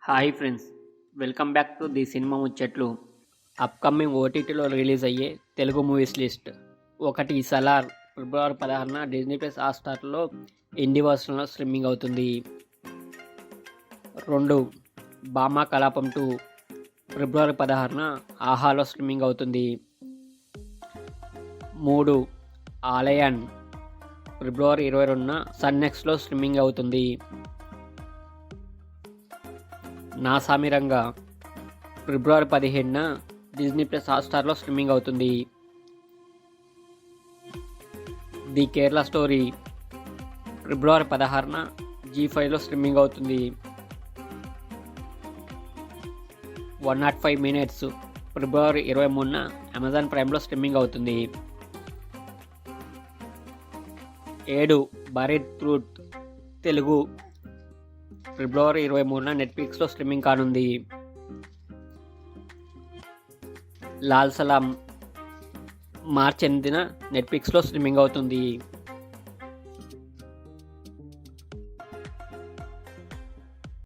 Hi friends, welcome back to the cinema ముచ్చట్లు. Upcoming ఓటీటీలో release అయ్యే తెలుగు మూవీస్ లిస్ట్. 1 సలార్ ఫిబ్రవరి 16న Disney plus హాట్‌స్టార్లో Hindi వర్షన్లో streaming అవుతుంది. 2 భామా కలాపం 2 ఫిబ్రవరి 16న ఆహాలో స్ట్రీమింగ్ అవుతుంది. 3 ఆలయన్ ఫిబ్రవరి 22న సన్నెక్స్లో స్ట్రీమింగ్ అవుతుంది. నా సామిరంగా ఫిబ్రవరి 15న డిజ్నీ ప్లస్ హాట్‌స్టార్లో స్ట్రీమింగ్ అవుతుంది. ది కేరళ స్టోరీ ఫిబ్రవరి 16న జీ5లో స్ట్రీమింగ్ అవుతుంది. 105 మినిట్స్ ఫిబ్రవరి 23న అమెజాన్ ప్రైమ్లో స్ట్రీమింగ్ అవుతుంది. 7 బరీడ్ ట్రూత్ తెలుగు ఫిబ్రవరి 23న నెట్ఫ్లిక్స్లో స్ట్రీమింగ్ కానుంది. లాల్ సలాం మార్చి 8న నెట్ఫ్లిక్స్లో స్ట్రీమింగ్ అవుతుంది.